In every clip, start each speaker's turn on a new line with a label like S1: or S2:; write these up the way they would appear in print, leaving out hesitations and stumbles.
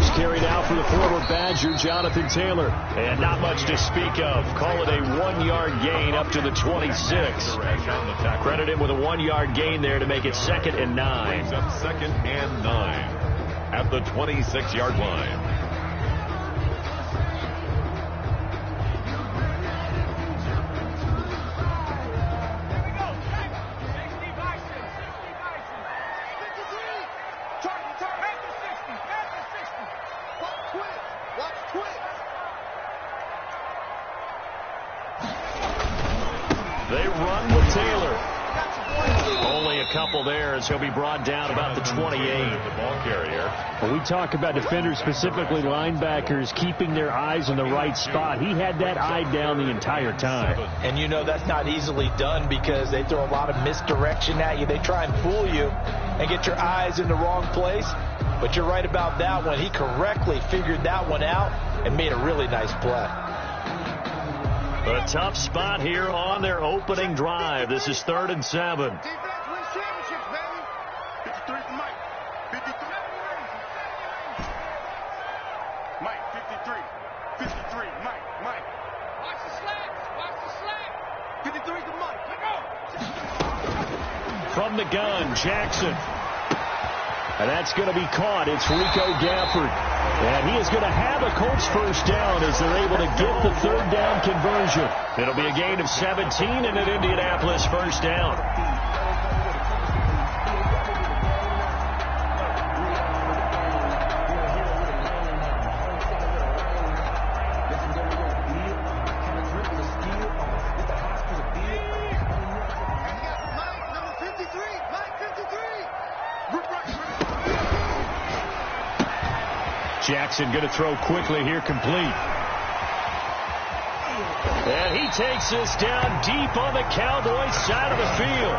S1: first carry now for the former Badger, Jonathan Taylor.
S2: And not much to speak of. Call it a 1-yard gain up to the 26. Credit him with a 1-yard gain there to make it 2nd and 9.
S3: Brings up 2nd and 9 at the 26-yard line.
S2: They run with Taylor. Only a couple there as he'll be brought down about the 28.
S3: The ball carrier.
S1: When we talk about defenders, specifically linebackers, keeping their eyes in the right spot, he had that eye down the entire time.
S4: And you know that's not easily done because they throw a lot of misdirection at you. They try and fool you and get your eyes in the wrong place. But you're right about that one. He correctly figured that one out and made a really nice play.
S2: A tough spot here on their opening drive. This is 3rd and 7.
S5: Defense wins championships, baby. 53 for Mike. 53. Mike, 53. 53. Mike. Watch the slack. Watch the slack. 53 to Mike. Let go.
S1: From the gun, Jackson. And that's going to be caught. It's Rico Gafford. And he is going to have a Colts first down as they're able to get the 3rd down conversion.
S2: It'll be a gain of 17 and an Indianapolis first down.
S1: Jackson going to throw quickly here, complete.
S2: And he takes this down deep on the Cowboys side of the field.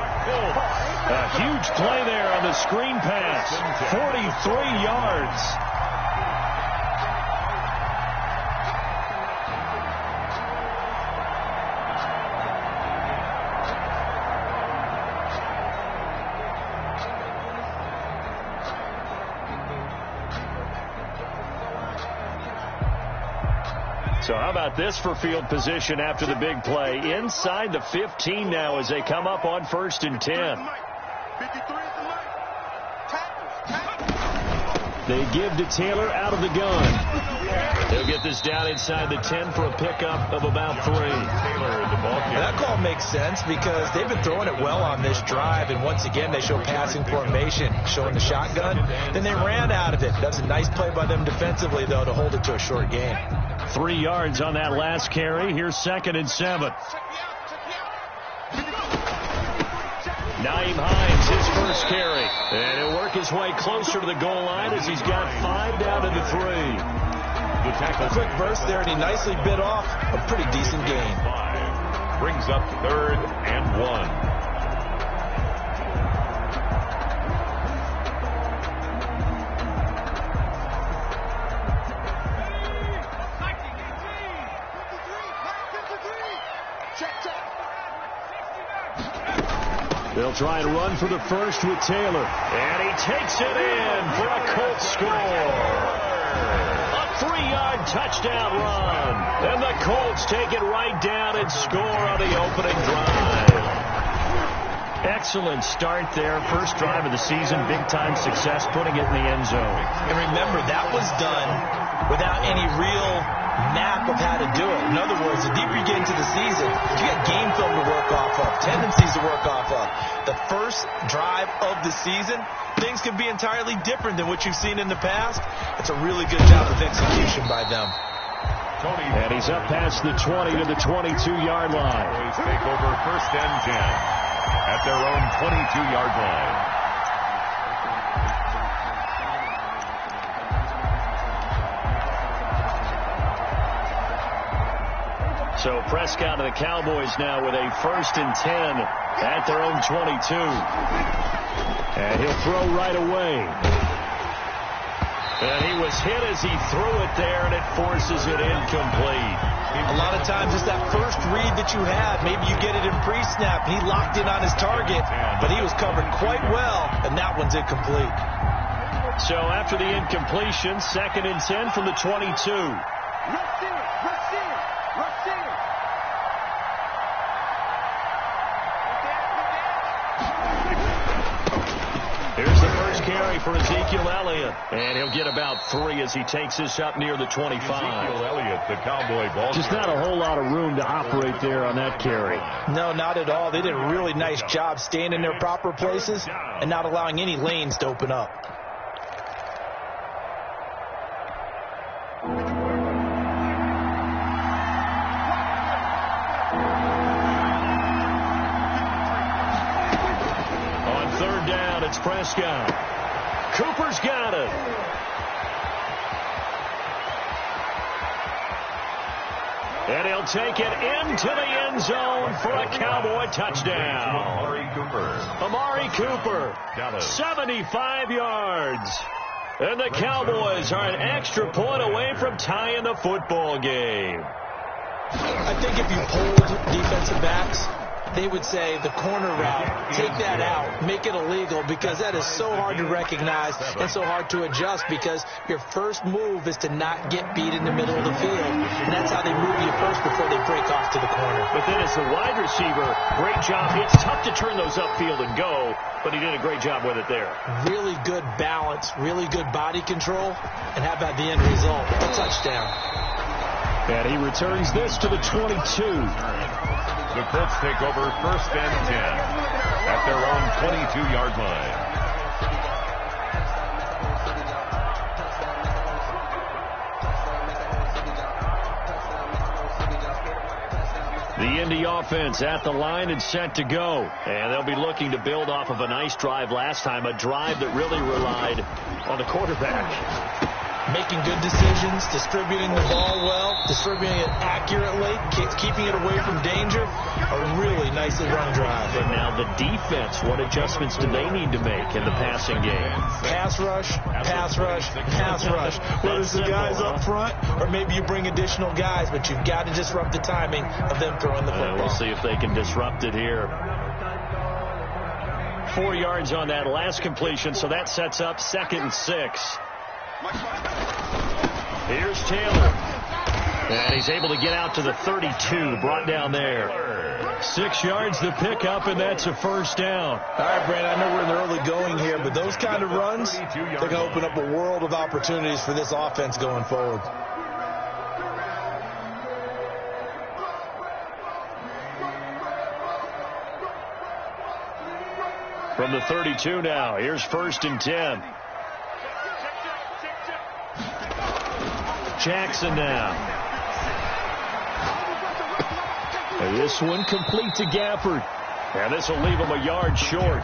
S2: A huge play there on the screen pass. 43 yards. So how about this for field position after the big play? Inside the 15 now as they come up on 1st and 10.
S1: They give to Taylor out of the gun.
S2: They'll get this down inside the 10 for a pickup of about 3.
S3: Taylor, the ball carrier.
S4: That call makes sense because they've been throwing it well on this drive, and once again they show passing formation, showing the shotgun. Then they ran out of it. That's a nice play by them defensively, though, to hold it to a short gain.
S1: 3 yards on that last carry. Here's 2nd and 7.
S2: Naeem Hines, his first carry. And he'll work his way closer to the goal line as he's got 5 down to the 3.
S3: The tackle.
S4: A quick burst there, and he nicely bit off a pretty decent gain.
S3: 5 brings up 3rd and 1.
S1: They'll try and run for the first with Taylor.
S2: And he takes it in for a Colts score. A 3-yard touchdown run. And the Colts take it right down and score on the opening drive.
S1: Excellent start there. First drive of the season. Big-time success putting it in the end zone.
S4: And remember, that was done without any real map of how to do it. In other words, the deeper you get into the season, you got game film to work off of, tendencies to work off of. The first drive of the season, things can be entirely different than what you've seen in the past. It's a really good job of execution by them.
S1: And he's up past the 20 to the 22-yard line.
S3: Boys take over 1st and 10 at their own 22-yard line.
S2: So Prescott and the Cowboys now with a 1st and 10 at their own 22.
S1: And he'll throw right away.
S2: And he was hit as he threw it there, and it forces it incomplete.
S4: A lot of times it's that first read that you have. Maybe you get it in pre-snap, and he locked in on his target, but he was covered quite well, and that one's incomplete.
S1: So after the incompletion, 2nd and 10 from the 22.
S5: Rush in, rush in, rush in.
S1: Here's the first carry for Ezekiel Elliott. And he'll get about 3 as he takes this up near the 25.
S3: Ezekiel Elliott, the Cowboy ball.
S1: Just not a whole lot of room to operate there on that carry.
S4: No, not at all. They did a really nice job staying in their proper places and not allowing any lanes to open up.
S1: It's Prescott. Cooper's got it. And he'll take it into the end zone for a Cowboy touchdown. Amari Cooper, 75 yards. And the Cowboys are an extra point away from tying the football game.
S4: I think if you polled defensive backs, they would say the corner route, take that out, make it illegal, because that is so hard to recognize and so hard to adjust, because your first move is to not get beat in the middle of the field, and that's how they move you first before they break off to the corner.
S1: But then as the wide receiver, great job. It's tough to turn those upfield and go, but he did a great job with it there.
S4: Really good balance, really good body control, and how about the end result? A touchdown.
S1: And he returns this to the 22.
S3: The Colts take over 1st and 10 at their own 22-yard line.
S1: The Indy offense at the line and set to go. And they'll be looking to build off of a nice drive last time, a drive that really relied on the quarterback.
S4: Making good decisions, distributing the ball well, distributing it accurately, keeping it away from danger. A really nicely run drive.
S1: And now the defense, what adjustments do they need to make in the passing game?
S4: Pass rush, pass rush, pass rush. Whether it's the guys up front or maybe you bring additional guys, but you've got to disrupt the timing of them throwing the football.
S1: We'll see if they can disrupt it here. 4 yards on that last completion, so that sets up 2nd and 6. Here's Taylor. And he's able to get out to the 32, brought down there. 6 yards to pick up, and that's a first down.
S4: All right, Brandon, I know we're in the early going here, but those kind of runs, they're going to open up a world of opportunities for this offense going forward.
S1: From the 32 now, here's 1st and 10. Jackson now. And this one complete to Gafford. And this will leave him a yard short.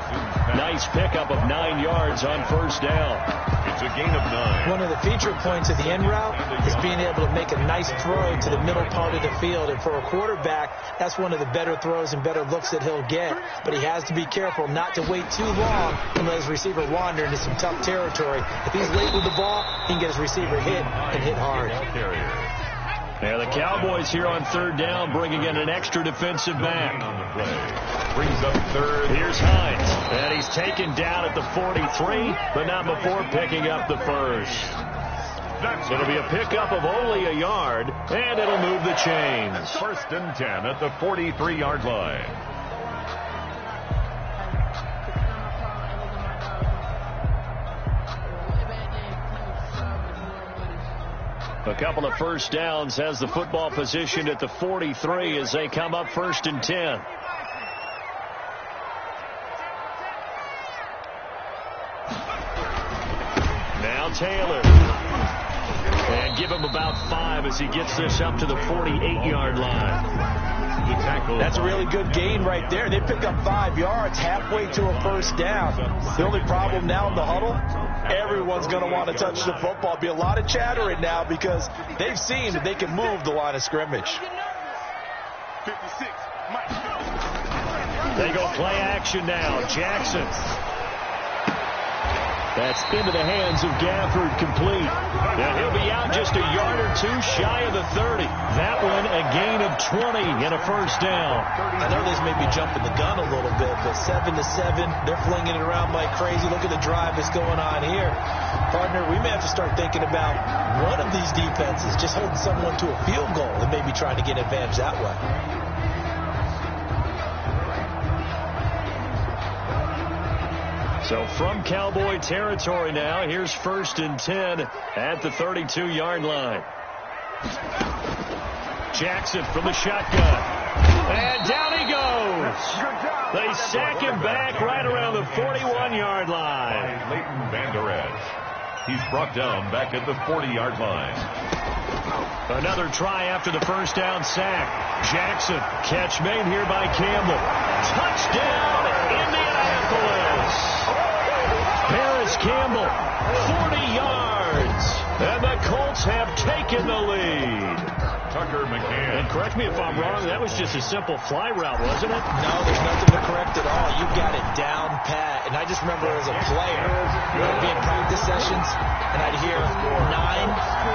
S1: Nice pickup of 9 yards on 1st down.
S3: It's a gain of 9.
S4: One of the feature points of the end route is being able to make a nice throw to the middle part of the field. And for a quarterback, that's one of the better throws and better looks that he'll get. But he has to be careful not to wait too long and let his receiver wander into some tough territory. If he's late with the ball, he can get his receiver hit and hit hard.
S1: Now the Cowboys here on 3rd down, bringing in an extra defensive back.
S3: Brings up 3rd.
S1: Here's Hines, and he's taken down at the 43, but not before picking up the first. It'll be a pickup of only a yard, and it'll move the chains.
S3: 1st and 10 at the 43-yard line.
S1: A couple of first downs has the football positioned at the 43 as they come up 1st and 10. Now Taylor. And give him about 5 as he gets this up to the 48-yard line.
S4: That's a really good gain right there. They pick up 5 yards halfway to a first down. The only problem now in the huddle, everyone's going to want to touch the football. Be a lot of chattering now because they've seen that they can move the line of scrimmage.
S5: 56, Mike.
S1: They go play action now. Jackson. That's into the hands of Gafford, complete. And he'll be out just a yard or 22 shy of the 30. That one a gain of 20 and a first down.
S4: I know this may be jumping the gun a little bit, but 7-7, they're flinging it around like crazy. Look at the drive that's going on here. Partner, we may have to start thinking about one of these defenses just holding someone to a field goal and maybe trying to get an advantage that way.
S1: So from Cowboy territory now, here's 1st and 10 at the 32-yard line. Jackson from the shotgun. And down he goes. They sack him back right around the 41-yard line.
S3: Leighton Vander Esch. He's brought down back at the 40-yard line.
S1: Another try after the first down sack. Jackson, catch made here by Campbell. Touchdown, Indianapolis. Paris Campbell, 40 yards. And the Colts have taken the lead.
S3: Tucker McCann.
S1: And correct me if I'm wrong, that was just a simple fly route, wasn't it?
S4: No, there's nothing to correct at all. You got it down pat. And I just remember as a player, I'd be in practice sessions, and I'd hear 9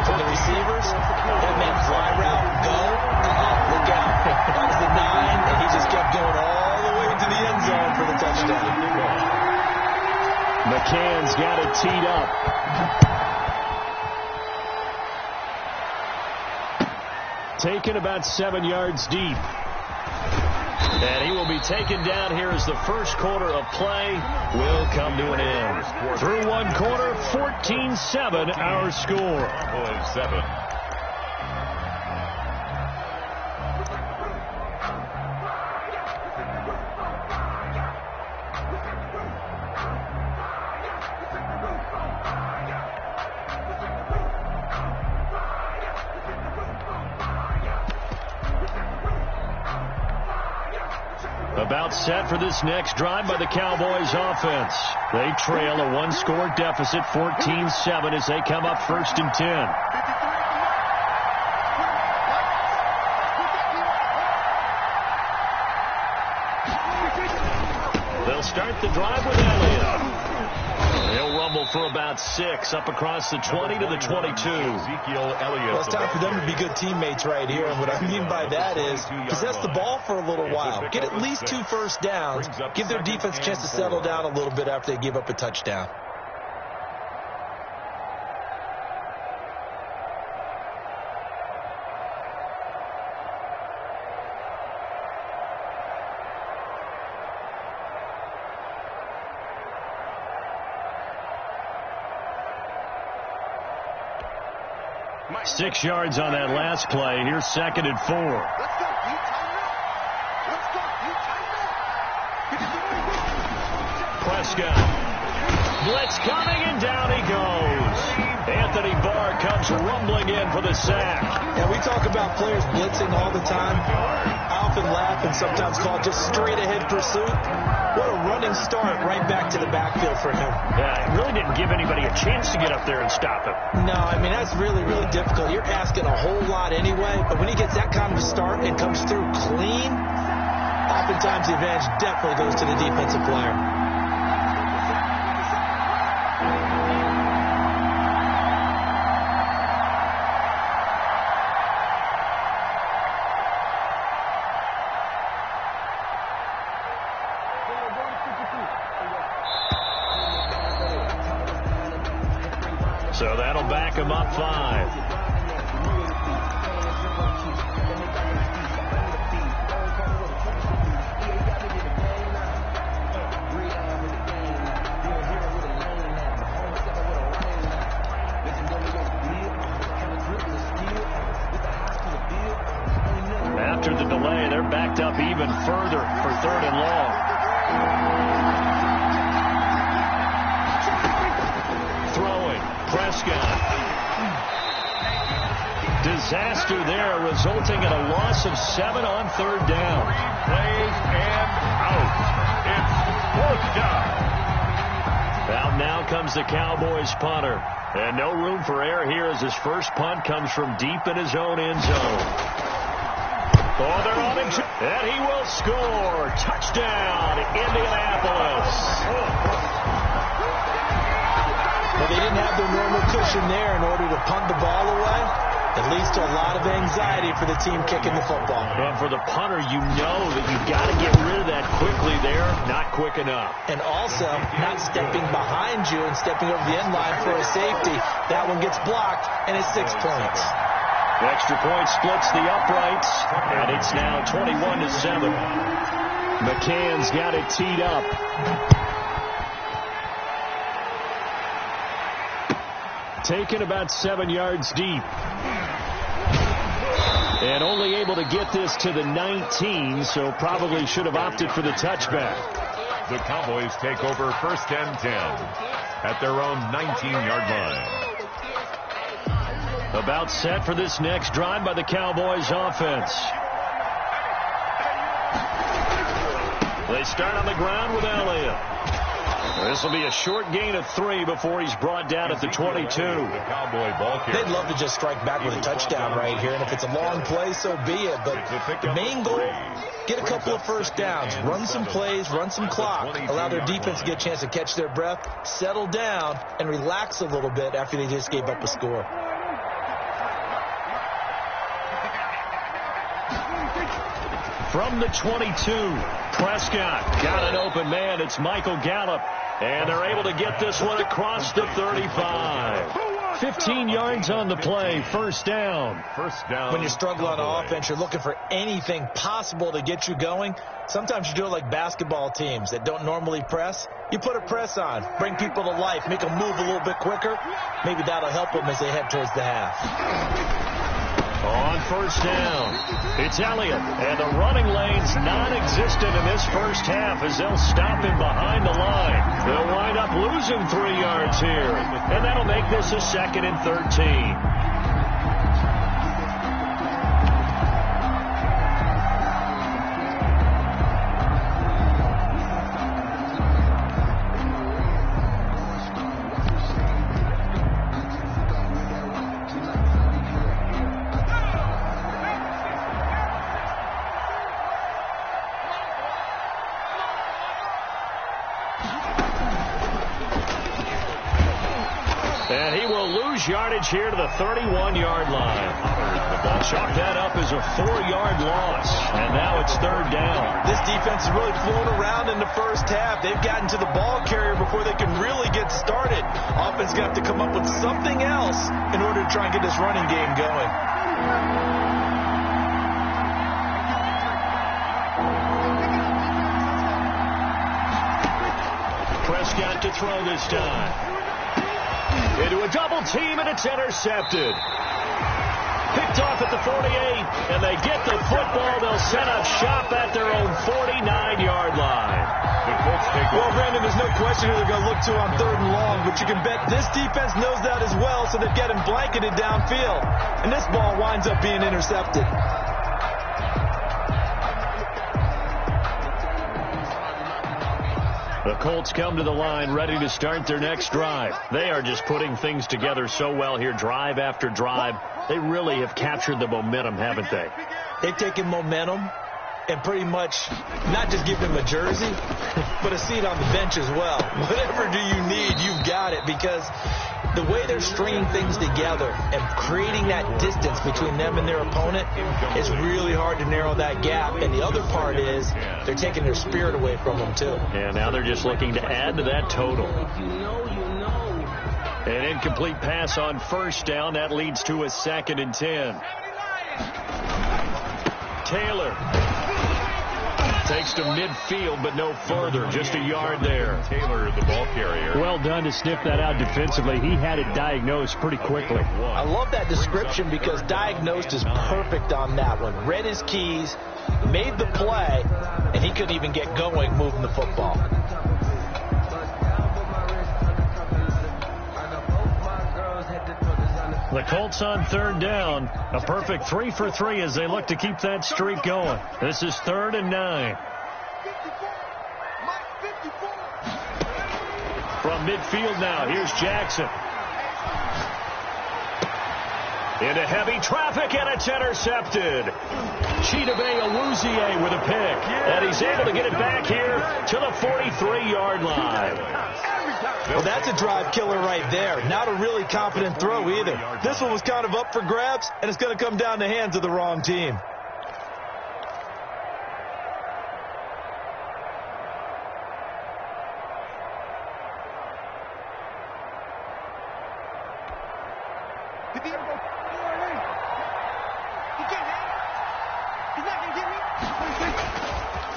S4: from the receivers. That meant fly route, go, look out. That was the 9, and he just kept going all the way to the end zone for the touchdown.
S1: McCann's got it teed up. Taken about 7 yards deep. And he will be taken down here as the first quarter of play will come to an end. Through one quarter, 14-7 our score.
S3: 7.
S1: About set for this next drive by the Cowboys offense. They trail a one-score deficit, 14-7, as they come up 1st and 10. They'll start the drive with Elliott. He'll rumble for about 6 up across the 20 to the 22.
S3: Ezekiel Elliott.
S4: Well, it's time for them to be good teammates right here. And what I mean by that is possess the ball for a little while. Get at least 2 first downs. Give their defense a chance to settle down a little bit after they give up a touchdown.
S1: Mike. 6 yards on that last play. Here's 2nd and 4.
S5: Let's go. You time it. Let's go. You time it.
S1: Prescott. Blitz coming, and down he goes. Anthony Barr comes rumbling in for the sack.
S4: Yeah, we talk about players blitzing all the time. I often laugh and sometimes call it just straight-ahead pursuit. What a running start right back to the backfield for him.
S1: Yeah, it really didn't give anybody a chance to get up there and stop him.
S4: No, I mean, that's really, really difficult. You're asking a whole lot anyway, but when he gets that kind of a start and comes through clean, oftentimes the advantage definitely goes to the defensive player.
S1: So that'll back him up 5. After the delay, they're backed up even further for 3rd and long. Prescott. Disaster there, resulting in a loss of 7 on 3rd down.
S3: 3 plays and out. It's 4th down.
S1: Out now comes the Cowboys punter. And no room for error here as his first punt comes from deep in his own end zone. Oh, they're on him. And he will score. Touchdown, Indianapolis.
S4: But they didn't have their normal cushion there in order to punt the ball away. At least of anxiety for the team kicking the football.
S1: And for the punter, you know that you've got to get rid of that quickly there. Not quick enough.
S4: And also, not stepping behind you and stepping over the end line for a safety. That one gets blocked, and it's 6 points.
S1: The extra point splits the uprights, and it's now 21-7. McCann's got it teed up. Taken about 7 yards deep. And only able to get this to the 19, so probably should have opted for the touchback.
S3: The Cowboys take over 1st and 10 at their own 19-yard line.
S1: About set for this next drive by the Cowboys offense. They start on the ground with Elliott. This will be a short gain of 3 before he's brought down at the 22.
S3: The Cowboy ball carrier.
S4: They'd love to just strike back with a touchdown right here, and if it's a long play, so be it. But the main goal, get a couple of first downs, run some plays, run some clock, allow their defense to get a chance to catch their breath, settle down, and relax a little bit after they just gave up a score.
S1: From the 22, Prescott got an open man. It's Michael Gallup. And they're able to get this one across the 35. 15 yards on the play. First down.
S4: When you struggle on offense, you're looking for anything possible to get you going. Sometimes you do it like basketball teams that don't normally press. You put a press on, bring people to life, make them move a little bit quicker. Maybe that'll help them as they head towards the half.
S1: On first down, it's Elliott, and the running lane's non-existent in this first half as they'll stop him behind the line. They'll wind up losing 3 yards here, and that'll make this a 2nd and 13. And he will lose yardage here to the 31-yard line. The ball chalked that up as a 4-yard loss. And now it's 3rd down.
S4: This defense has really flown around in the first half. They've gotten to the ball carrier before they can really get started. Offense got to come up with something else in order to try and get this running game going.
S1: Prescott to throw this time. Into a double team, and it's intercepted. Picked off at the 48, and they get the football. They'll set up shop at their own 49-yard line.
S4: Well, Brandon, there's no question who they're going to look to on 3rd and long, but you can bet this defense knows that as well, so they've got him blanketed downfield. And this ball winds up being intercepted.
S1: The Colts come to the line ready to start their next drive. They are just putting things together so well here, drive after drive. They really have captured the momentum, haven't they?
S4: They've taken momentum and pretty much not just give them a jersey, but a seat on the bench as well. Whatever do you need, you've got it, because the way they're stringing things together and creating that distance between them and their opponent, it's really hard to narrow that gap. And the other part is they're taking their spirit away from them, too.
S1: And now they're just looking to add to that total. An incomplete pass on first down. That leads to a 2nd and 10. Taylor takes to midfield, but no further. Just a yard there.
S3: Taylor, the ball carrier.
S1: Well done to sniff that out defensively. He had it diagnosed pretty quickly.
S4: I love that description because diagnosed is perfect on that one. Read his keys, made the play, and he couldn't even get going moving the football.
S1: The Colts on 3rd down. A perfect 3 for 3 as they look to keep that streak going. This is 3rd and 9. From midfield now, here's Jackson. Into heavy traffic, and it's intercepted. Chidobe Awuzie with a pick. And he's able to get it back here to the 43-yard line.
S4: Well, that's a drive killer right there. Not a really confident throw either. This one was kind of up for grabs, and it's going to come down the hands of the wrong team.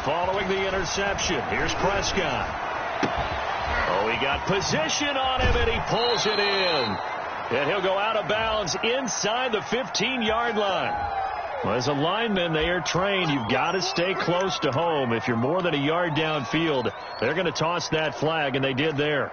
S1: Following the interception, here's Prescott. Oh, he got position on him, and he pulls it in. And he'll go out of bounds inside the 15-yard line. Well, as a lineman, they are trained. You've got to stay close to home. If you're more than a yard downfield, they're going to toss that flag, and they did there.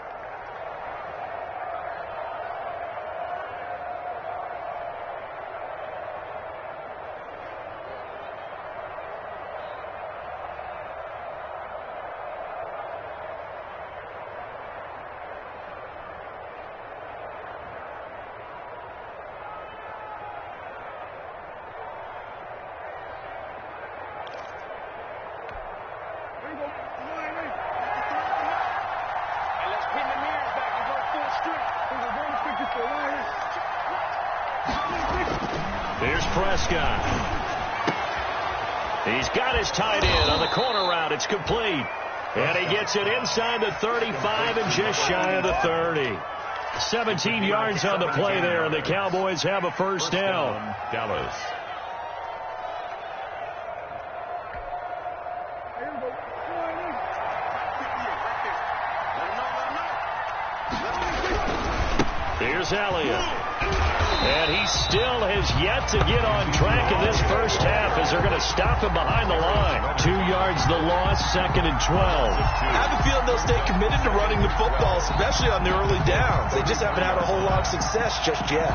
S1: Here's Prescott. He's got his tight end on the corner route. It's complete. And he gets it inside the 35 and just shy of the 30. 17 yards on the play there, and the Cowboys have a first down.
S3: Dallas.
S1: Here's Elliott. And he still has yet to get on track in this first half as they're going to stop him behind the line. 2 yards the loss, 2nd and 12.
S4: I have a feeling they'll stay committed to running the football, especially on the early downs. They just haven't had a whole lot of success just yet.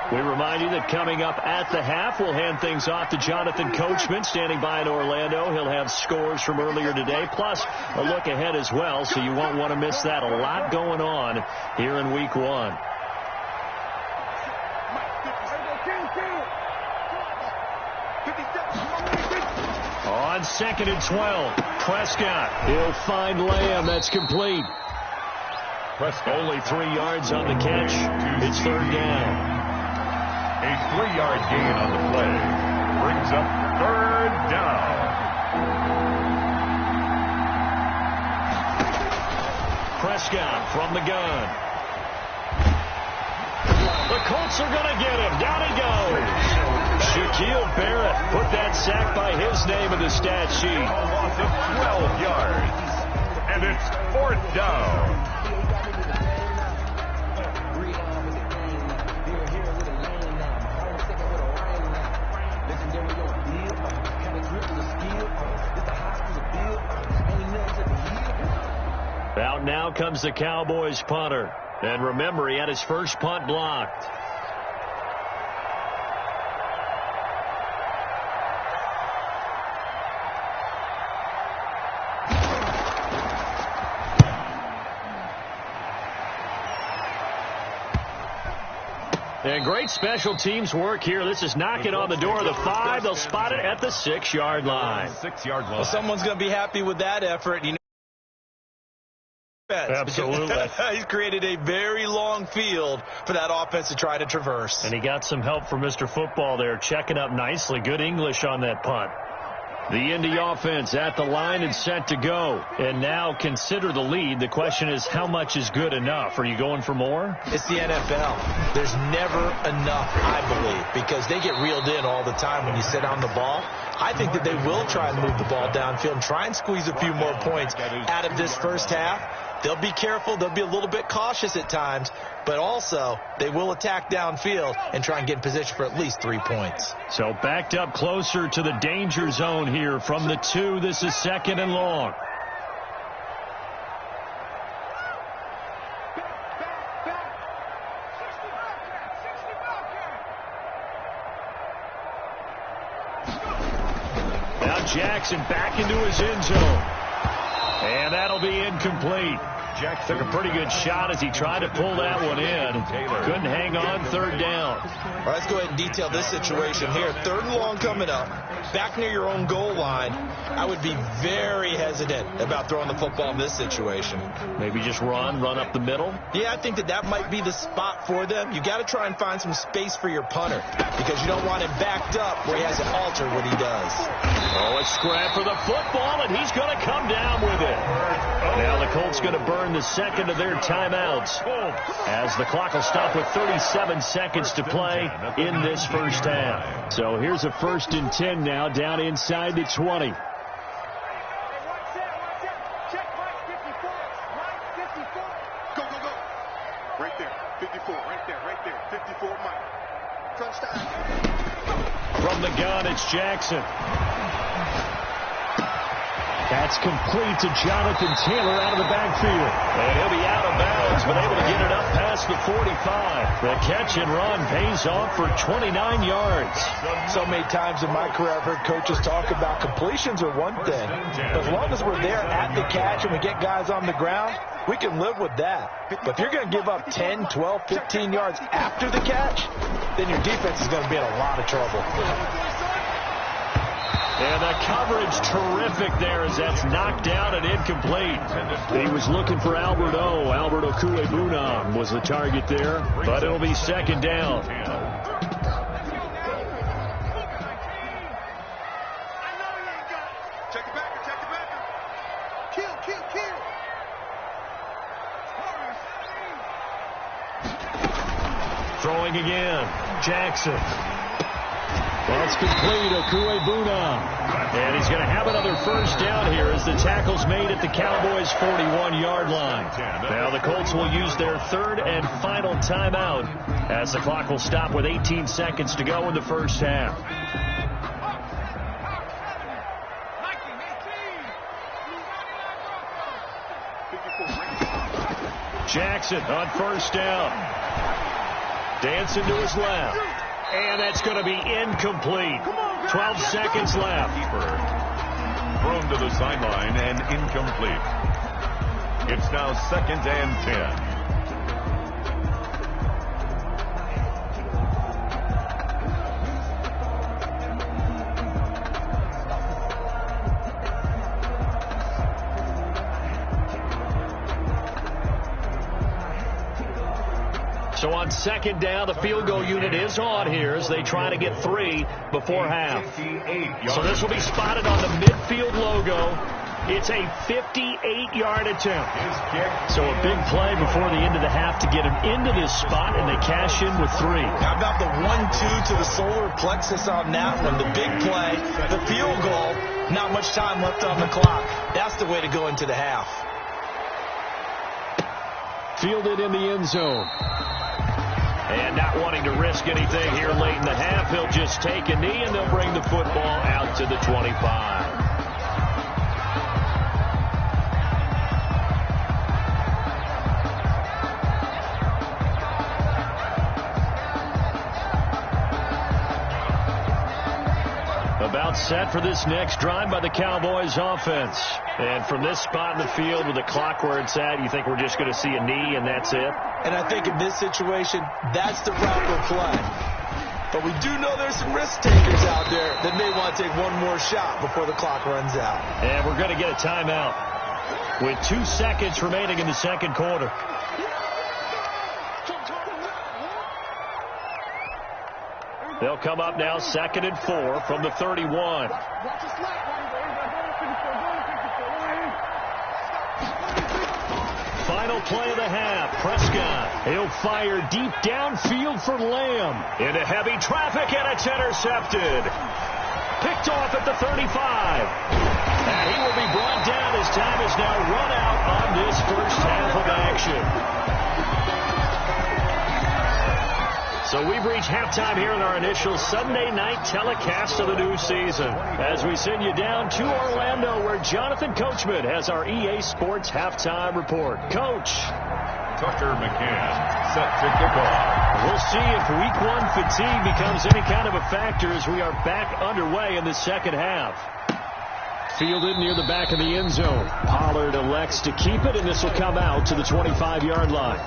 S1: We remind you that coming up at the half, we'll hand things off to Jonathan Coachman, standing by in Orlando. He'll have scores from earlier today, plus a look ahead as well, so you won't want to miss that. A lot going on here in Week 1. On 2nd and 12, Prescott. He'll find Lamb. That's complete.
S3: Prescott.
S1: Only 3 yards on the catch. It's 3rd down.
S3: A 3-yard gain on the play brings up 3rd down.
S1: Prescott from the gun. The Colts are going to get him. Down he goes. Shaquille Barrett put that sack by his name in the stat sheet.
S3: A loss of 12 yards. And it's 4th down.
S1: Out now comes the Cowboys punter. And remember, he had his first punt blocked. And great special teams work here. This is knocking on the door of the 5. They'll spot it at the 6-yard line.
S3: 6-yard line.
S4: Well, someone's going to be happy with that effort. You know,
S1: absolutely.
S4: He's created a very long field for that offense to try to traverse.
S1: And he got some help from Mr. Football there, checking up nicely. Good English on that punt. The Indy offense at the line and set to go. And now consider the lead. The question is, how much is good enough? Are you going for more?
S4: It's the NFL. There's never enough, I believe, because they get reeled in all the time when you sit on the ball. I think that they will try and move the ball downfield and try and squeeze a few more points out of this first half. They'll be careful. They'll be a little bit cautious at times, but also they will attack downfield and try and get in position for at least 3 points.
S1: So backed up closer to the danger zone here from the 2. This is 2nd and long. Now Jackson back into his end zone. And that'll be incomplete. Took a pretty good shot as he tried to pull that one in. Couldn't hang on third down.
S4: All right, let's go ahead and detail this situation here. 3rd and long coming up. Back near your own goal line. I would be very hesitant about throwing the football in this situation.
S1: Maybe just run up the middle?
S4: Yeah, I think that might be the spot for them. You got to try and find some space for your punter because you don't want him backed up where he has to alter what he does.
S1: Oh, a scrap for the football, and he's going to come down with it. Now the Colts going to burn the second of their timeouts as the clock will stop with 37 seconds to play in this first half. So here's a 1st and 10 now down inside the 20.
S5: Right there, 54, right there, 54, Mike. Touchdown.
S1: From the gun, it's Jackson. That's complete to Jonathan Taylor out of the backfield. And he'll be out of bounds, but able to get it up past the 45. The catch and run pays off for 29 yards.
S4: So many times in my career I've heard coaches talk about completions are one thing. But as long as we're there at the catch and we get guys on the ground, we can live with that. But if you're going to give up 10, 12, 15 yards after the catch, then your defense is going to be in a lot of trouble.
S1: And the coverage terrific there as that's knocked down and incomplete. He was looking for Albert Okwuegbunam was the target there, but it'll be 2nd down.
S5: Check the backer. Kill.
S1: Throwing again, Jackson. That's complete, Okwuegbunam. And he's going to have another 1st down here as the tackle's made at the Cowboys' 41-yard line. Now the Colts will use their 3rd and final timeout as the clock will stop with 18 seconds to go in the first half. Jackson on 1st down. Dancing to his left. And that's going to be incomplete. 12 seconds left.
S3: Thrown to the sideline and incomplete. It's now 2nd and 10.
S1: So on 2nd down, the field goal unit is on here as they try to get 3 before half. So this will be spotted on the midfield logo. It's a 58-yard attempt. So a big play before the end of the half to get him into this spot, and they cash in with 3.
S4: How about the 1-2 to the solar plexus on that one? The big play, the field goal, not much time left on the clock. That's the way to go into the half.
S1: Fielded in the end zone. And not wanting to risk anything here late in the half, he'll just take a knee, and they'll bring the football out to the 25. About set for this next drive by the Cowboys offense. And from this spot in the field with the clock where it's at, you think we're just going to see a knee and that's it?
S4: And I think in this situation, that's the proper play. But we do know there's some risk takers out there that may want to take one more shot before the clock runs out.
S1: And we're going to get a timeout with 2 seconds remaining in the second quarter. They'll come up now 2nd and 4 from the 31. Final play of the half. Prescott. He'll fire deep downfield for Lamb. Into heavy traffic, and it's intercepted. Picked off at the 35. And he will be brought down as time is now run out on this first half of action. So we've reached halftime here in our initial Sunday night telecast of the new season as we send you down to Orlando where Jonathan Coachman has our EA Sports halftime report. Coach.
S3: Tucker McCann set to kick off.
S1: We'll see if week 1 fatigue becomes any kind of a factor as we are back underway in the second half. fielded near the back of the end zone. Pollard elects to keep it, and this will come out to the 25-yard line.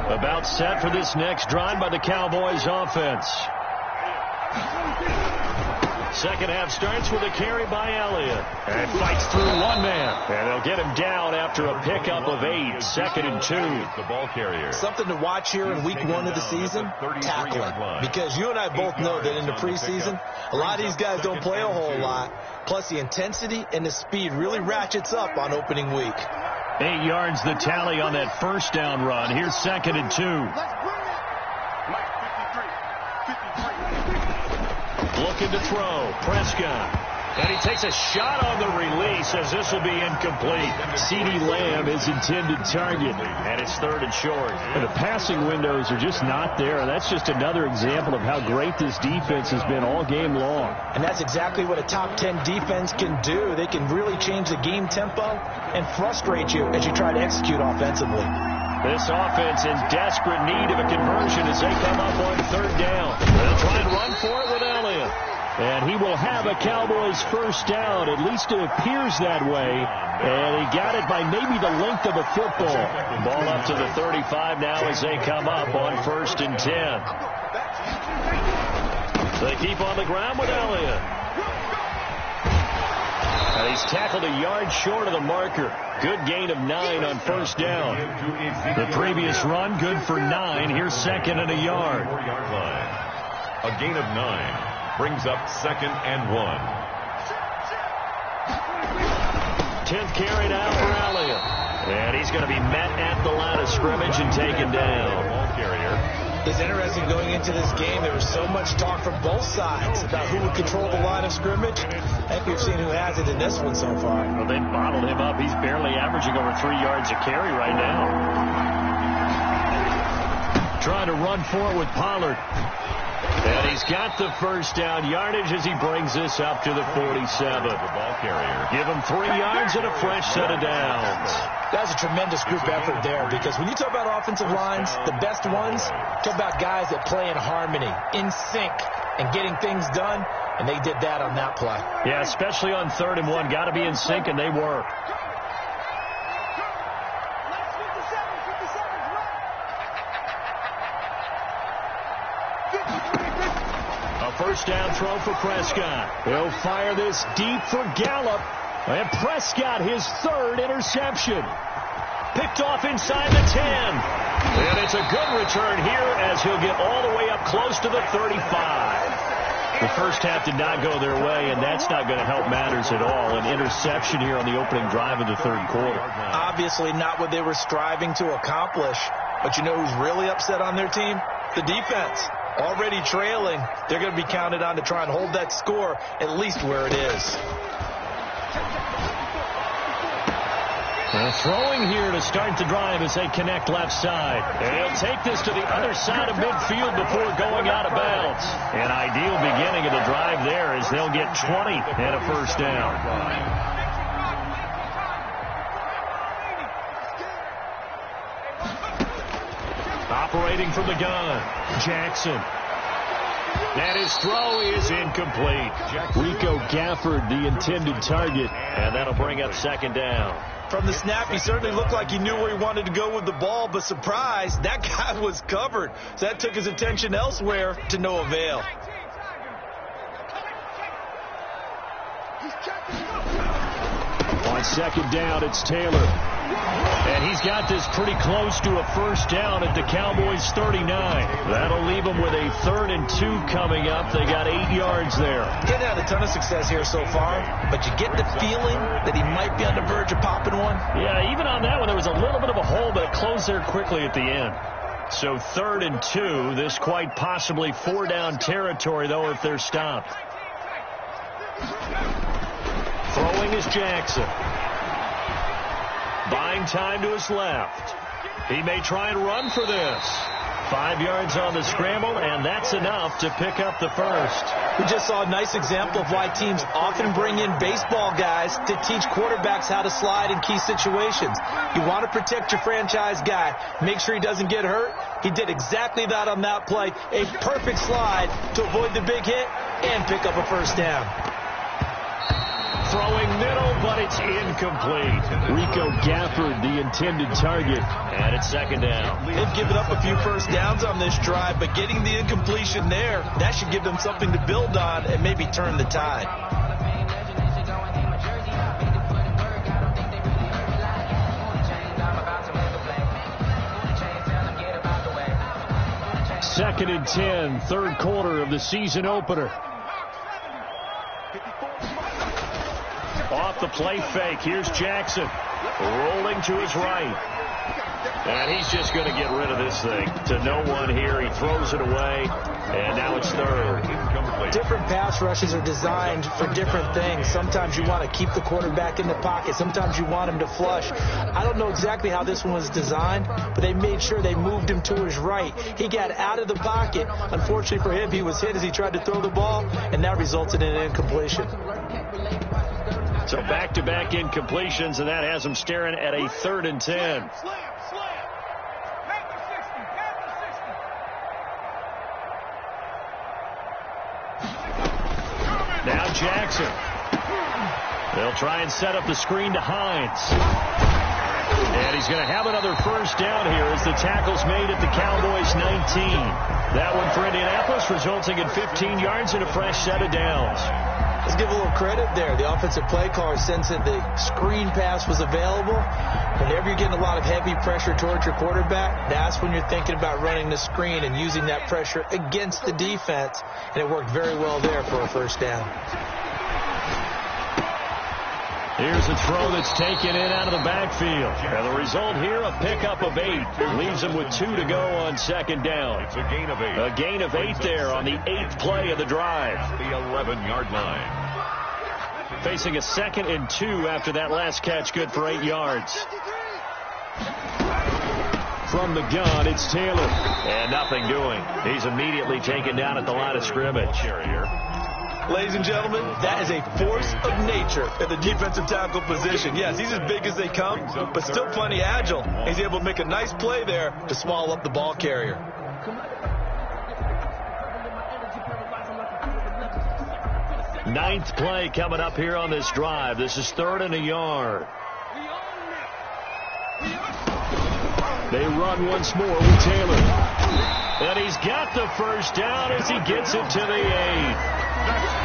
S1: About set for this next drive by the Cowboys offense. Second half starts with a carry by Elliott. And fights through one man. And they'll get him down after a pickup of 8. 2nd and 2.
S3: The ball carrier.
S4: Something to watch here in week 1 of the season, tackling. Because you and I both know that in the preseason, a lot of these guys don't play a whole lot. Plus the intensity and the speed really ratchets up on opening week.
S1: 8 yards the tally on that first down run. Here's 2nd and 2. Looking to throw. Prescott. And he takes a shot on the release as this will be incomplete. CeeDee Lamb, his intended target. And it's 3rd and short. And the passing windows are just not there. And that's just another example of how great this defense has been all game long.
S4: And that's exactly what a top 10 defense can do. They can really change the game tempo and frustrate you as you try to execute offensively.
S1: This offense in desperate need of a conversion as they come up on 3rd down. They'll try and run for it with Elliott. And he will have a Cowboys first down. At least it appears that way. And he got it by maybe the length of a football. Ball up to the 35 now as they come up on 1st and 10. They keep on the ground with Elliott. And he's tackled a yard short of the marker. Good gain of 9 on 1st down. The previous run, good for 9. Here's 2nd and a yard.
S3: A gain of 9 brings up 2nd and 1.
S1: 10th carry now for Elliott. And he's going to be met at the line of scrimmage and taken down.
S3: Ball carrier.
S4: It's interesting going into this game. There was so much talk from both sides about who would control the line of scrimmage. I think we've seen who has it in this one so far.
S1: Well, they bottled him up. He's barely averaging over 3 yards a carry right now. Trying to run forward with Pollard. And he's got the first down yardage as he brings this up to the 47.
S3: The ball carrier.
S1: Give him 3 yards and a fresh set of downs.
S4: That's a tremendous group effort there, because when you talk about offensive lines, the best ones, talk about guys that play in harmony, in sync, and getting things done, and they did that on that play.
S1: Yeah, especially on 3rd and 1. Got to be in sync, and they were. First down throw for Prescott. He'll fire this deep for Gallup. And Prescott, his 3rd interception. Picked off inside the 10. And it's a good return here as he'll get all the way up close to the 35. The first half did not go their way, and that's not going to help matters at all. An interception here on the opening drive of the 3rd quarter.
S4: Obviously not what they were striving to accomplish. But you know who's really upset on their team? The defense. Already trailing, they're going to be counted on to try and hold that score at least where it is.
S1: Throwing here to start the drive as they connect left side. And he'll take this to the other side of midfield before going out of bounds. An ideal beginning of the drive there as they'll get 20 and a first down. Operating from the gun, Jackson. And his throw is incomplete. Rico Gafford, the intended target, and that'll bring up 2nd down.
S4: From the snap, he certainly looked like he knew where he wanted to go with the ball, but surprise, that guy was covered. So that took his attention elsewhere to no avail.
S1: On 2nd down, it's Taylor. And he's got this pretty close to a first down at the Cowboys' 39. That'll leave them with a 3rd and 2 coming up. They got 8 yards there.
S4: He hasn't had a ton of success here so far, but you get the feeling that he might be on the verge of popping one.
S1: Yeah, even on that one, there was a little bit of a hole, but it closed there quickly at the end. So 3rd and 2, this quite possibly 4-down territory, though, if they're stopped. Throwing is Jackson. Buying time to his left. He may try and run for this. 5 yards on the scramble, and that's enough to pick up the first.
S4: We just saw a nice example of why teams often bring in baseball guys to teach quarterbacks how to slide in key situations. You want to protect your franchise guy. Make sure he doesn't get hurt. He did exactly that on that play. A perfect slide to avoid the big hit and pick up a first down.
S1: Throwing middle, but it's incomplete. Rico Gafford, the intended target, and it's second down.
S4: They've given up a few first downs on this drive, but getting the incompletion there, that should give them something to build on and maybe turn the tide.
S1: Second and 10, third quarter of the season opener. Off the play fake, here's Jackson, rolling to his right. And he's just going to get rid of this thing to no one here. He throws it away, and now it's third.
S4: Different pass rushes are designed for different things. Sometimes you want to keep the quarterback in the pocket. Sometimes you want him to flush. I don't know exactly how this one was designed, but they made sure they moved him to his right. He got out of the pocket. Unfortunately for him, he was hit as he tried to throw the ball, and that resulted in an incompletion.
S1: So back-to-back incompletions, and that has him staring at a 3rd and 10. Now Jackson. They'll try and set up the screen to Hines. And he's going to have another first down here as the tackle's made at the Cowboys' 19. That one for Indianapolis, resulting in 15 yards and a fresh set of downs.
S4: Let's give a little credit there. The offensive play caller sensed that the screen pass was available. Whenever you're getting a lot of heavy pressure towards your quarterback, that's when you're thinking about running the screen and using that pressure against the defense. And it worked very well there for a first down.
S1: Here's a throw that's taken in out of the backfield. And the result here, a pickup of 8. Leaves him with 2 to go on second down.
S3: It's a gain of 8.
S1: A gain of 8 there on the 8th play of the drive.
S3: The 11-yard line.
S1: Facing a 2nd and 2 after that last catch, good for 8 yards. From the gun, it's Taylor. And nothing doing. He's immediately taken down at the line of scrimmage.
S4: Ladies and gentlemen, that is a force of nature at the defensive tackle position. Yes, he's as big as they come, but still plenty agile. He's able to make a nice play there to swallow up the ball carrier.
S1: Ninth play coming up here on this drive. This is 3rd and a yard. They run once more with Taylor. And he's got the first down as he gets it to the 8.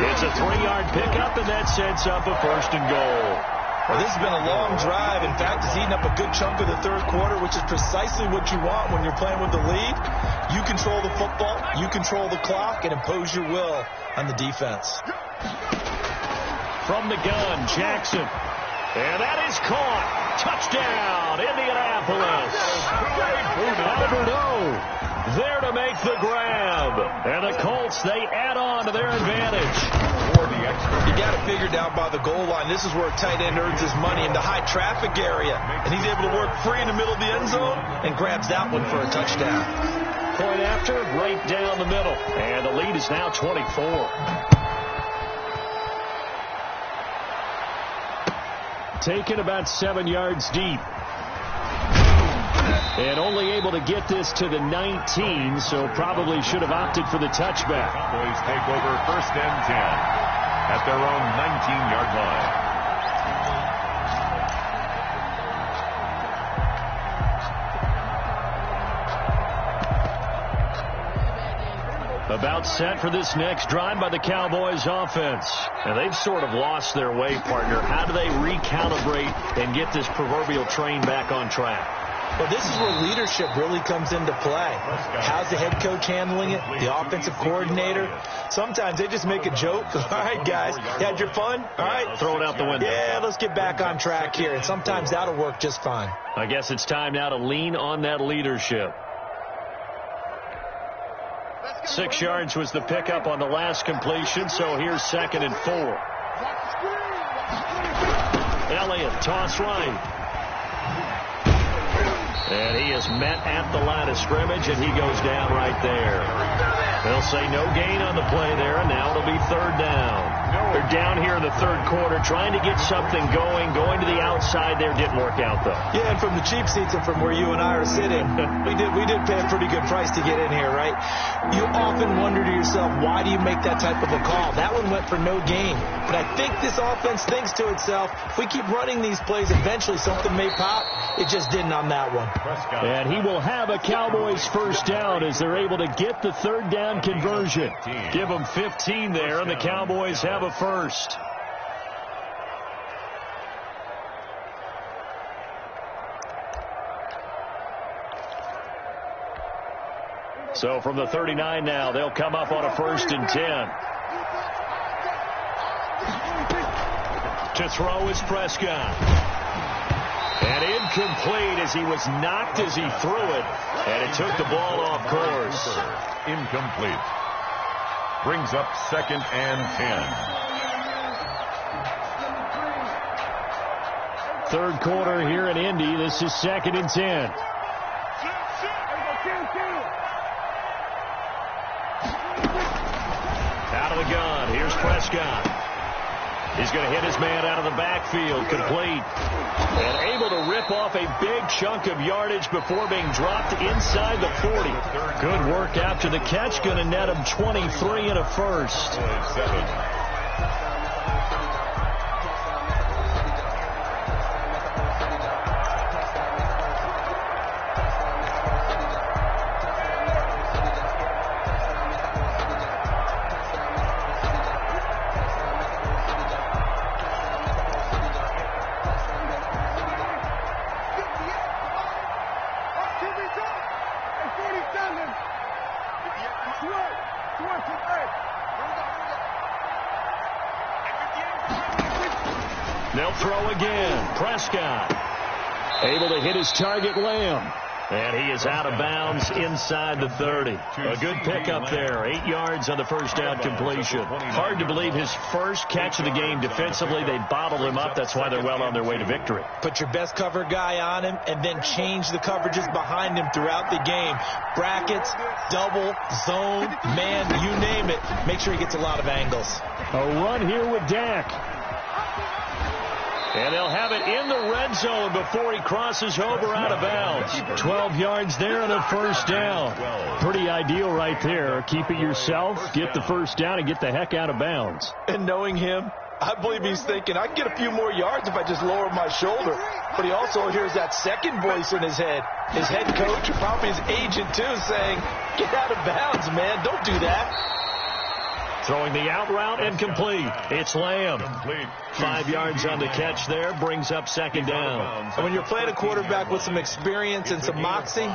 S1: It's a 3-yard pickup, and that sets up a 1st and goal.
S4: Well, this has been a long drive. In fact, it's eaten up a good chunk of the 3rd quarter, which is precisely what you want when you're playing with the lead. You control the football, you control the clock, and impose your will on the defense.
S1: From the gun, Jackson. And that is caught. Touchdown, Indianapolis. Alberto there to make the grab. And the Colts, they add on to their advantage.
S4: You got to figure down by the goal line. This is where a tight end earns his money in the high traffic area. And he's able to work free in the middle of the end zone and grabs that one for a touchdown.
S1: Point after, right down the middle. And the lead is now 24. Taken about 7 yards deep. And only able to get this to the 19, so probably should have opted for the touchback.
S3: Cowboys take over 1st and 10 at their own 19-yard line.
S1: About set for this next drive by the Cowboys offense. And they've sort of lost their way, partner. How do they recalibrate and get this proverbial train back on track?
S4: Well, this is where leadership really comes into play. How's the head coach handling it? The offensive coordinator? Sometimes they just make a joke. All right, guys, you had your fun? All right.
S1: Throw it out the window.
S4: Yeah, let's get back on track here. And sometimes that'll work just fine.
S1: I guess it's time now to lean on that leadership. 6 yards was the pickup on the last completion, so here's 2nd and 4. Elliott, toss right. And he is met at the line of scrimmage, and he goes down right there. They'll say no gain on the play there, and now it'll be third down. They're down here in the third quarter trying to get something going. Going to the outside there didn't work out, though.
S4: Yeah, and from the cheap seats and from where you and I are sitting, we did pay a pretty good price to get in here, right? You often wonder to yourself, why do you make that type of a call? That one went for no gain. But I think this offense thinks to itself, if we keep running these plays, eventually something may pop. It just didn't on that one.
S1: And he will have a Cowboys first down as they're able to get the third down conversion. Give them 15 there, and the Cowboys have a first. So from the 39 now, they'll come up on a 1st and 10. To throw is Prescott. And incomplete as he was knocked as he threw it. And it took the ball off course.
S3: Incomplete. Brings up 2nd and 10.
S1: Third quarter here in Indy. This is 2nd and 10. Out of the gun. Here's Prescott. He's going to hit his man out of the backfield. Complete. And able to rip off a big chunk of yardage before being dropped inside the 40. Good work after the catch. Going to net him 23 and a first. They'll throw again. Prescott able to hit his target, Lamb. And he is out of bounds inside the 30. A good pickup there. 8 yards on the first down completion. Hard to believe his first catch of the game defensively. They bottled him up. That's why they're well on their way to victory.
S4: Put your best cover guy on him and then change the coverages behind him throughout the game. Brackets, double, zone, man, you name it. Make sure he gets a lot of angles.
S1: A run here with Dak. And they'll have it in the red zone before he crosses over out of bounds. 12 yards there and a first down. Pretty ideal right there. Keep it yourself, get the first down, and get the heck out of bounds.
S4: And knowing him, I believe he's thinking, I can get a few more yards if I just lower my shoulder. But he also hears that second voice in his head. His head coach, probably his agent too, saying, get out of bounds, man. Don't do that.
S1: Throwing the out route and complete. It's Lamb. 5 yards on the catch there. Brings up 2nd down.
S4: And when you're playing a quarterback with some experience and some moxie,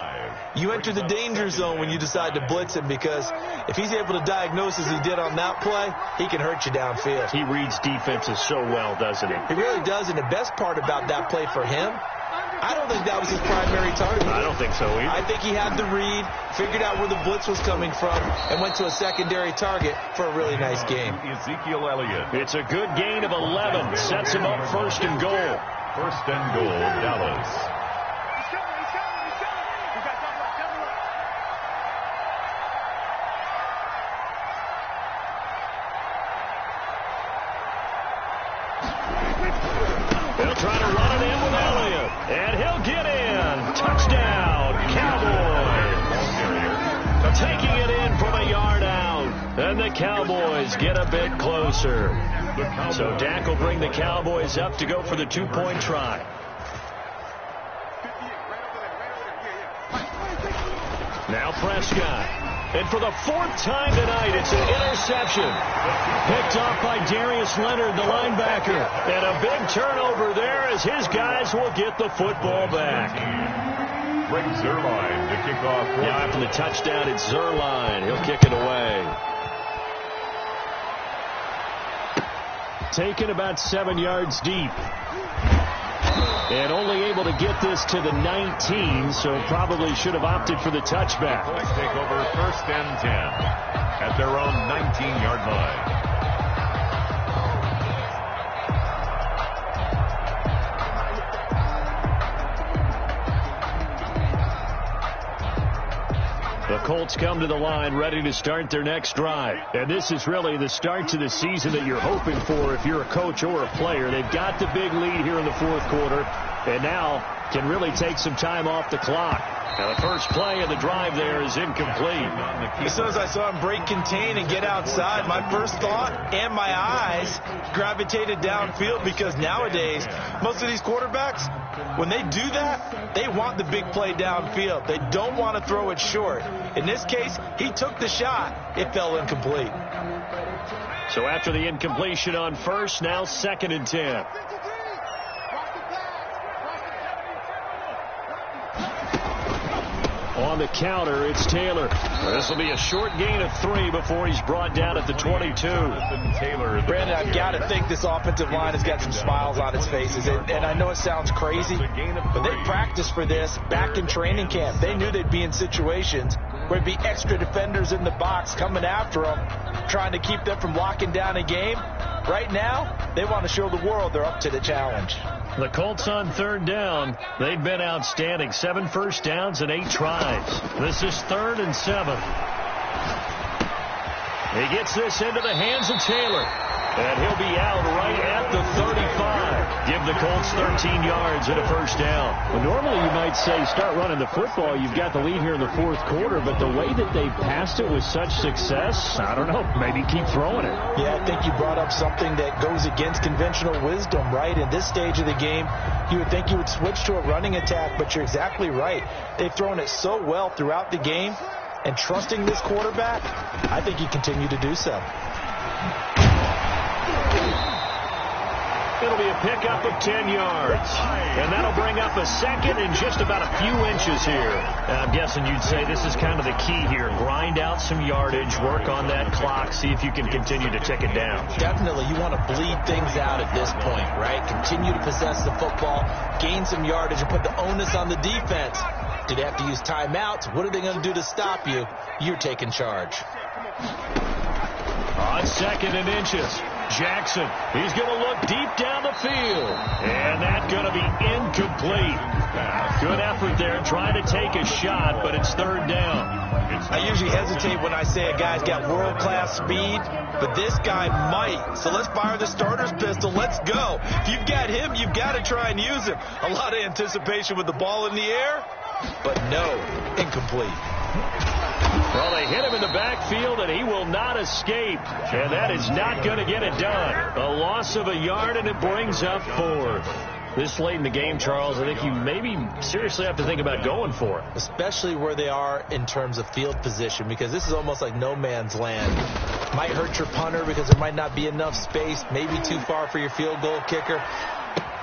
S4: you enter the danger zone when you decide to blitz him, because if he's able to diagnose as he did on that play, he can hurt you downfield.
S1: He reads defenses so well, doesn't he?
S4: He really does, and the best part about that play for him, I don't think that was his primary target.
S1: I don't think so either.
S4: I think he had the read, figured out where the blitz was coming from, and went to a secondary target for a really nice game.
S3: Ezekiel Elliott.
S1: It's a good gain of 11. Sets him up 1st and goal.
S3: 1st and goal, Dallas.
S1: They'll try to run it in with Elliott. And he'll get in. Touchdown, Cowboys. Taking it in from a yard out. And the Cowboys get a bit closer. So Dak will bring the Cowboys up to go for the 2-point try. Now Prescott. And for the 4th time tonight, it's an interception. Picked off by Darius Leonard, the linebacker. And a big turnover there as his guys will get the football back.
S3: Greg Zuerlein to kick off.
S1: Now after the touchdown, it's Zuerlein. He'll kick it away. Taken about 7 yards deep. And only able to get this to the 19, so probably should have opted for the touchback.
S3: Let's take over 1st and 10 at their own 19-yard line.
S1: Colts come to the line ready to start their next drive. And this is really the start to the season that you're hoping for if you're a coach or a player. They've got the big lead here in the fourth quarter and now can really take some time off the clock. Now, the first play of the drive there is incomplete.
S4: As soon as I saw him break contain and get outside, my first thought and my eyes gravitated downfield, because nowadays, most of these quarterbacks, when they do that, they want the big play downfield. They don't want to throw it short. In this case, he took the shot. It fell incomplete.
S1: So after the incompletion on first, now 2nd and 10. On the counter, it's Taylor. This will be a short gain of 3 before he's brought down at the 22.
S4: Brandon, I've got to think this offensive line has got some smiles on its faces. And I know it sounds crazy, but they practiced for this back in training camp. They knew they'd be in situations where there'd be extra defenders in the box coming after them, trying to keep them from locking down a game. Right now, they want to show the world they're up to the challenge.
S1: The Colts on 3rd down. They've been outstanding. 7 first downs and 8 tries. This is 3rd and 7. He gets this into the hands of Taylor. And he'll be out right at the 35. Give the Colts 13 yards and a first down.
S2: Well, normally you might say start running the football. You've got the lead here in the fourth quarter, but the way that they passed it with such success, I don't know, maybe keep throwing it.
S4: Yeah, I think you brought up something that goes against conventional wisdom, right? In this stage of the game, you would think you would switch to a running attack, but you're exactly right. They've thrown it so well throughout the game, and trusting this quarterback, I think you continue to do so.
S1: It'll be a pickup of 10 yards. And that'll bring up a second and just about a few inches here.
S2: And I'm guessing you'd say this is kind of the key here. Grind out some yardage, work on that clock, see if you can continue to tick it down.
S4: Definitely. You want to bleed things out at this point, right? Continue to possess the football, gain some yardage, and put the onus on the defense. Do they have to use timeouts? What are they going to do to stop you? You're taking charge.
S1: On 2nd and inches. Jackson, he's going to look deep down the field. And that's going to be incomplete. Good effort there, trying to take a shot, but it's 3rd down.
S4: I usually hesitate when I say a guy's got world-class speed, but this guy might. So let's fire the starter's pistol. Let's go. If you've got him, you've got to try and use him. A lot of anticipation with the ball in the air, but no, incomplete.
S1: Well, they hit him in the backfield, and he will not escape. And that is not going to get it done. A loss of a yard, and it brings up 4th.
S2: This late in the game, Charles, I think you maybe seriously have to think about going for it.
S4: Especially where they are in terms of field position, because this is almost like no man's land. Might hurt your punter because there might not be enough space, maybe too far for your field goal kicker.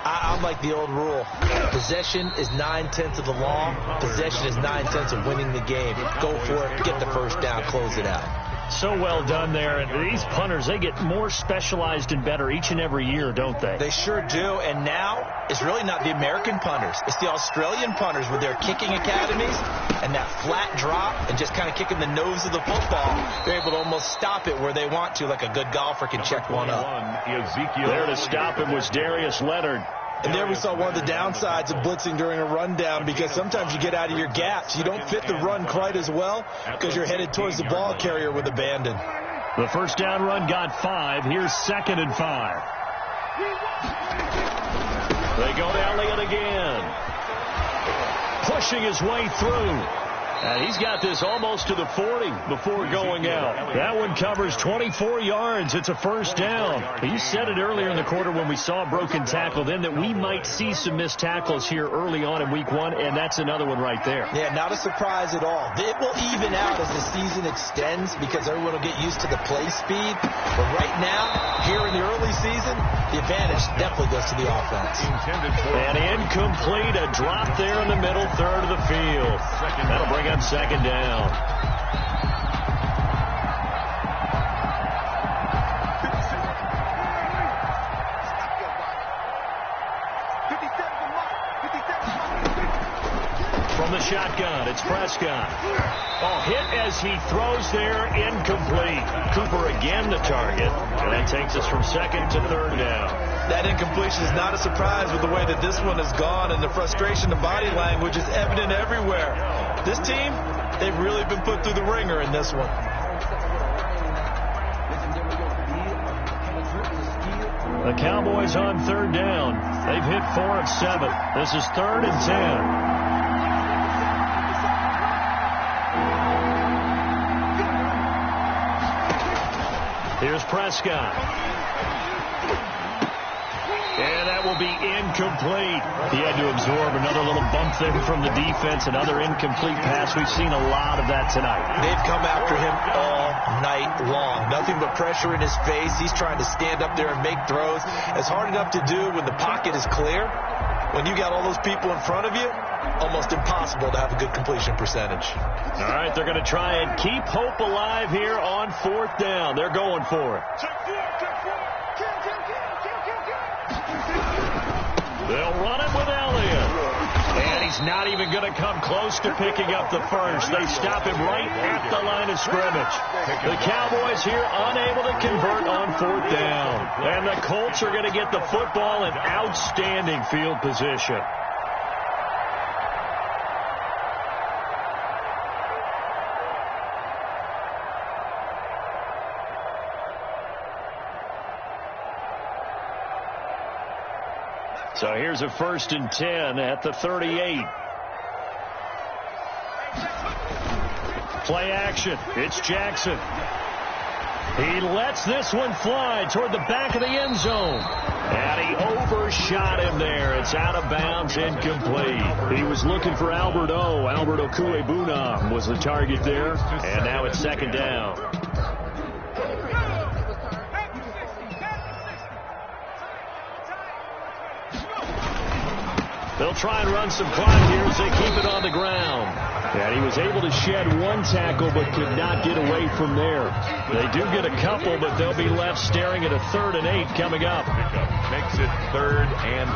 S4: I'm like the old rule. Possession is 9/10 of the law. Possession is 9/10 of winning the game. Go for it. Get the first down. Close it out.
S2: So well done there. And these punters, they get more specialized and better each and every year, don't they?
S4: They sure do. And now it's really not the American punters. It's the Australian punters with their kicking academies and that flat drop and just kind of kicking the nose of the football. They're able to almost stop it where they want to, like a good golfer can check one up.
S1: There to stop him was Darius Leonard.
S4: And there we saw one of the downsides of blitzing during a rundown, because sometimes you get out of your gaps. You don't fit the run quite as well because you're headed towards the ball carrier with abandon.
S1: The first down run got 5. Here's 2nd and 5. They go to Elliott again. Pushing his way through. And he's got this almost to the 40 before going out. That one covers 24 yards. It's a first down.
S2: You said it earlier in the quarter when we saw a broken tackle then that we might see some missed tackles here early on in week 1, and that's another one right there.
S4: Yeah, not a surprise at all. It will even out as the season extends because everyone will get used to the play speed. But right now, here in the early season, the advantage definitely goes to the offense.
S1: And incomplete, a drop there in the middle third of the field. That'll bring up 2nd down. From the shotgun, it's Prescott. Hit as he throws there, incomplete. Cooper again the target, and that takes us from 2nd to 3rd down.
S4: That incompletion is not a surprise with the way that this one has gone, and the frustration, the body language is evident everywhere. This team, They've really been put through the ringer in this one.
S1: The Cowboys on third down. They've hit 4 of 7. This is 3rd and 10. Here's Prescott. And that will be incomplete. He had to absorb another little bump there from the defense, another incomplete pass. We've seen a lot of that tonight.
S4: They've come after him all night long. Nothing but pressure in his face. He's trying to stand up there and make throws. It's hard enough to do when the pocket is clear. When you got all those people in front of you, almost impossible to have a good completion percentage.
S1: All right, they're going to try and keep hope alive here on 4th down. They're going for it. They'll run it with Elliott. And he's not even going to come close to picking up the first. They stop him right at the line of scrimmage. The Cowboys here unable to convert on 4th down. And the Colts are going to get the football in outstanding field position. So here's a 1st and 10 at the 38. Play action. It's Jackson. He lets this one fly toward the back of the end zone. And he overshot him there. It's out of bounds, incomplete. He was looking for Albert Okuebuna was the target there. And now it's 2nd down. They'll try and run some clock here as they keep it on the ground. And he was able to shed 1 tackle but could not get away from there. They do get a couple, but they'll be left staring at a 3rd and 8 coming up.
S3: Makes it 3rd and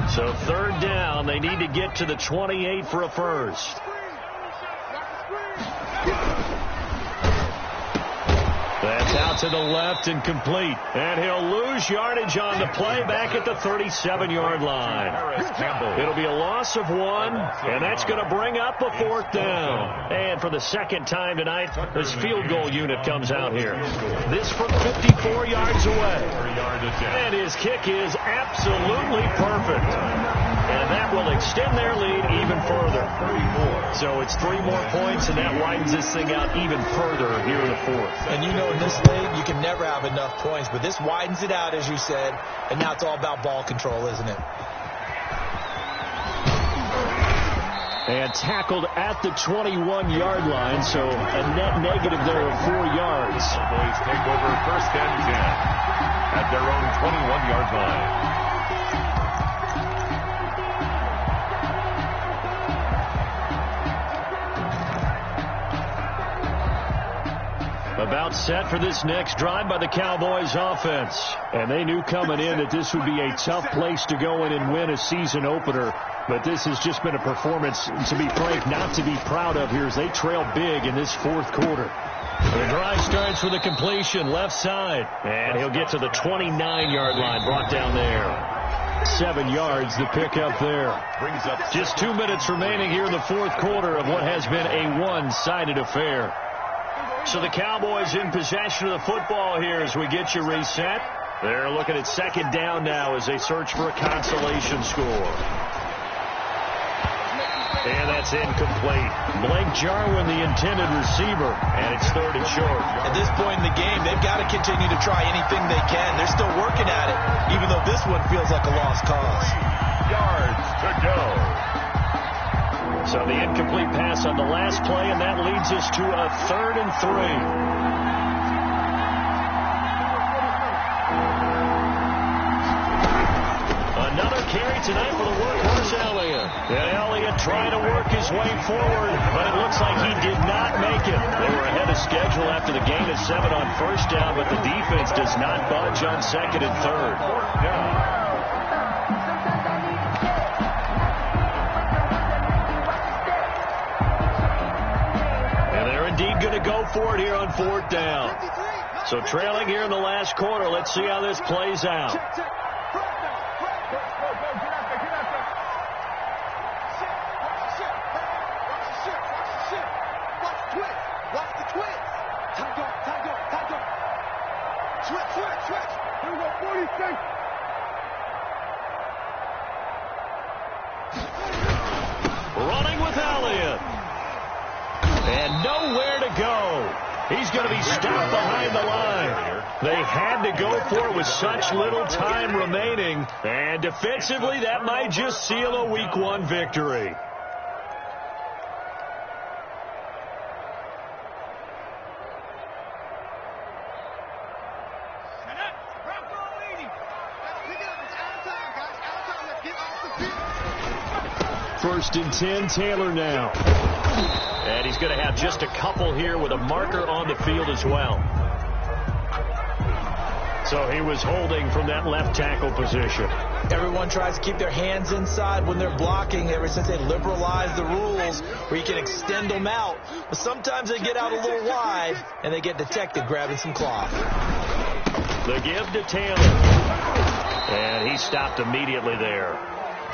S3: 8.
S1: So 3rd down, they need to get to the 28 for a first. That's out to the left and complete. And he'll lose yardage on the play back at the 37-yard line. It'll be a loss of 1, and that's going to bring up a 4th down. And for the 2nd time tonight, this field goal unit comes out here. This from 54 yards away. And his kick is absolutely perfect. And that will extend their lead even further. So it's 3 more points, and that widens this thing out even further here in the 4th.
S4: And you know in this league, you can never have enough points, but this widens it out, as you said, and now it's all about ball control, isn't it?
S1: And tackled at the 21-yard line, so a net negative there of 4 yards.
S3: The boys take over 1st and 10 at their own 21-yard line.
S1: About set for this next drive by the Cowboys offense. And they knew coming in that this would be a tough place to go in and win a season opener. But this has just been a performance, to be frank, not to be proud of here as they trail big in this 4th quarter. The drive starts with a completion left side. And he'll get to the 29-yard line, brought down there. 7 yards to pick up there. Just 2 minutes remaining here in the 4th quarter of what has been a one-sided affair. So the Cowboys in possession of the football here as we get you reset. They're looking at 2nd down now as they search for a consolation score. And that's incomplete. Blake Jarwin, the intended receiver, and it's 3rd and short.
S4: At this point in the game, they've got to continue to try anything they can. They're still working at it, even though this one feels like a lost cause.
S3: Yards to go.
S1: So the incomplete pass on the last play, and that leads us to a 3rd and 3. Another carry tonight for the workhorse Elliott. And Elliott trying to work his way forward, but it looks like he did not make it. They were ahead of schedule after the gain of 7 on 1st down, but the defense does not budge on 2nd and 3rd.
S3: 4th down.
S1: Indeed going to go for it here on 4th down. So trailing here in the last quarter. Let's see how this plays out.
S5: Switch. Here we go, 46.
S1: Running with Elliott. And nowhere to go. He's going to be stopped behind the line. They had to go for it with such little time remaining. And defensively, that might just seal a Week 1 victory. First and 10, Taylor now. And he's going to have just a couple here with a marker on the field as well. So he was holding from that left tackle position.
S4: Everyone tries to keep their hands inside when they're blocking ever since they liberalized the rules where you can extend them out. But sometimes they get out a little wide and they get detected grabbing some cloth.
S1: The give to Taylor. And he stopped immediately there.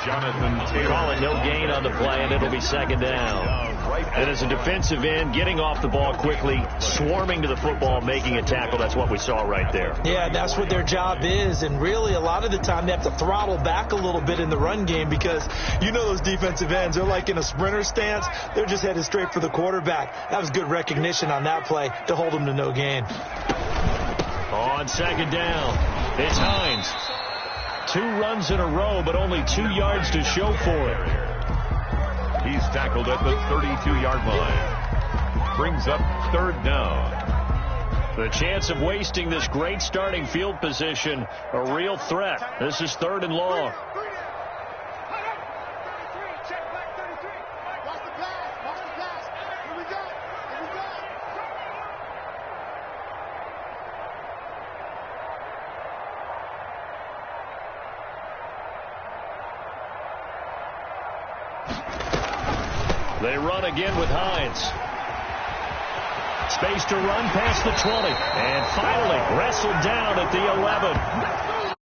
S3: Jonathan Taylor.
S1: Call it no gain on the play, and it'll be second down. And as a defensive end, getting off the ball quickly, swarming to the football, making a tackle, that's what we saw right there.
S4: Yeah, that's what their job is. And really, a lot of the time, they have to throttle back a little bit in the run game because you know those defensive ends, they're like in a sprinter stance. They're just headed straight for the quarterback. That was good recognition on that play to hold them to no gain.
S1: On second down, it's Hines. 2 runs in a row, but only 2 yards to show for it.
S3: He's tackled at the 32-yard line. Brings up third down.
S1: The chance of wasting this great starting field position, a real threat. This is third and long. They run again with Hines. Space to run past the 20. And finally wrestled down at the 11.